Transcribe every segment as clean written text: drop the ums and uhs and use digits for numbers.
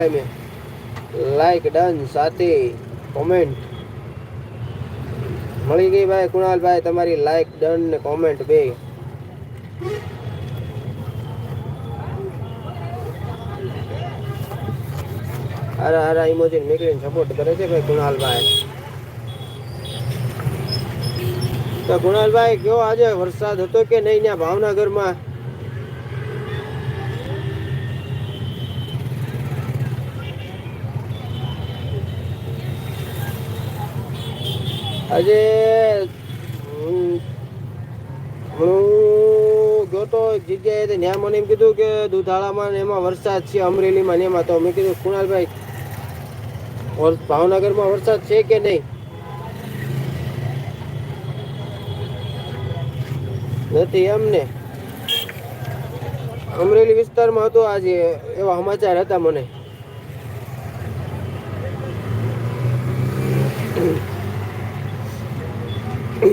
में like done साथी comment मળી ગઈ ભાઈ કુણાલભાઈ તમારી લાઈક ડન ને કોમેન્ટ બે હારા હારા ઇમોજી નીકળીને સપોર્ટ કરે છે ભાઈ કુણાલભાઈ તો કુણાલભાઈ કયો આજે વરસાદ હતો કે નહીં ત્યાં ભાવનગરમાં આજે હું ગયો તો જગ્યાએ ત્યાં મને એમ કીધું કે દુધાળામાં ને એમાં વરસાદ છે અમરેલીમાં ને એમાં તો મેં કીધું કુણાલભાઈ ભાવનગરમાં વરસાદ છે કે નહીં નથી એમને અમરેલી વિસ્તારમાં હતો આજે એવા સમાચાર હતા મને તો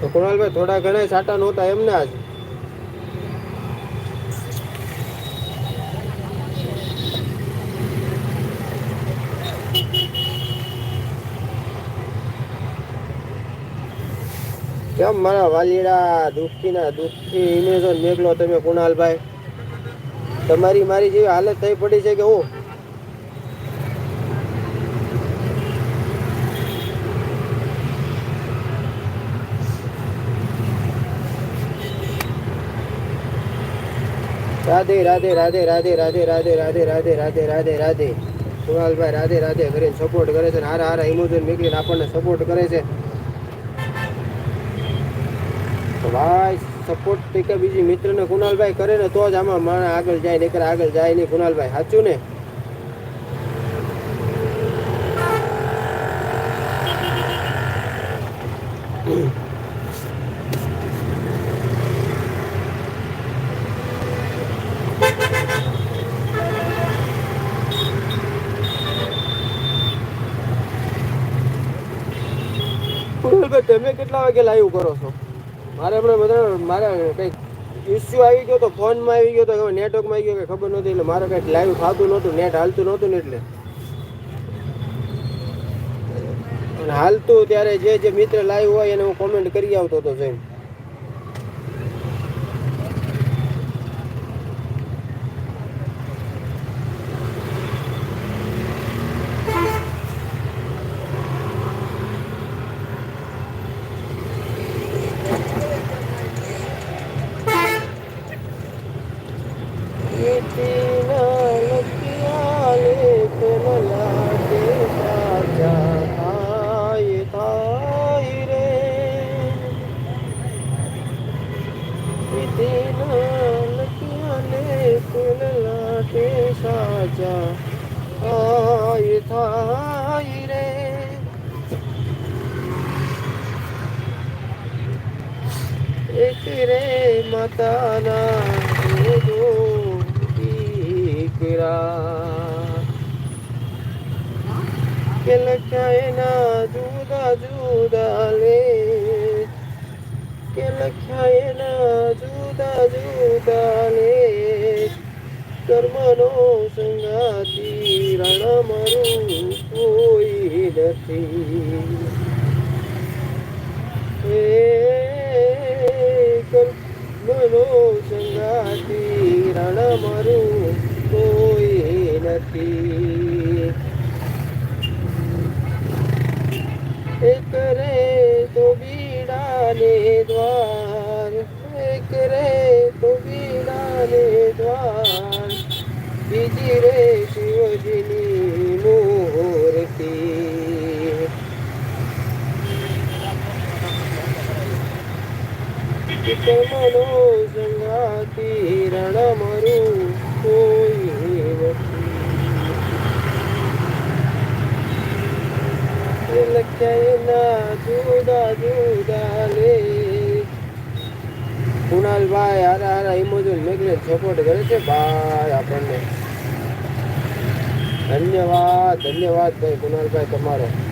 કુણાલભાઈ થોડા ઘણા સાટા નહોતા એમને આજ કેમ મારા વાલીડા દુઃખી ઇમેઝોન મેઘલો તમે કુણાલભાઈ તમારી મારી જેવી હાલત થઈ પડી છે કે હું રાધે રાધે રાધે રાધે રાધે રાધે રાધે રાધે રાધે રાધે રાધે કુણાલભાઈ રાધે રાધે કરીને સપોર્ટ કરે છે હારા હારા ઇમોશન મેકલીને આપણને સપોર્ટ કરે છે ભાઈ સપોર્ટ ટીકે બીજી મિત્રને કુણાલભાઈ કરે ને તો જ આમાં માણસ આગળ જાય નહીતર આગળ જાય નહીં કુણાલભાઈ સાચું ને તમે કેટલા વાગે લાઈવ કરો છો મારે હમણાં બધા મારે કંઈક ઇસ્યુ આવી ગયો તો ફોનમાં આવી ગયો તો નેટવર્કમાં આવી ગયો કે ખબર નહોતી એટલે મારે કંઈક લાઈવ થતું નહોતું નેટ હાલતું નહોતું ને એટલે હાલતું ત્યારે જે મિત્ર લાઈવ હોય એને હું કોમેન્ટ કરી આવતો હતો જેમ માતાના કે લખાયેના જુદા જુદા લે કે લખાયેના જુદા જુદા લે કર્મનો સંગાતી રણ મારું કોઈ નથી કર્મનો સંગાતી રણ મારું કોઈ નથી એક રે તો બીડાને દ્વાર એક રે તો બીડાને દ્વાર બીજી રે શિવજીની મૂર્તિ કર્મનો સંગાતી રણ મારું કોઈ નથી લખ્યા જુદા જુદા લે કુણાલભાઈ હારા હારા ઇમોજન મેકલે સપોર્ટ કરે છે ભાઈ આપણને ધન્યવાદ ભાઈ કુણાલભાઈ તમારો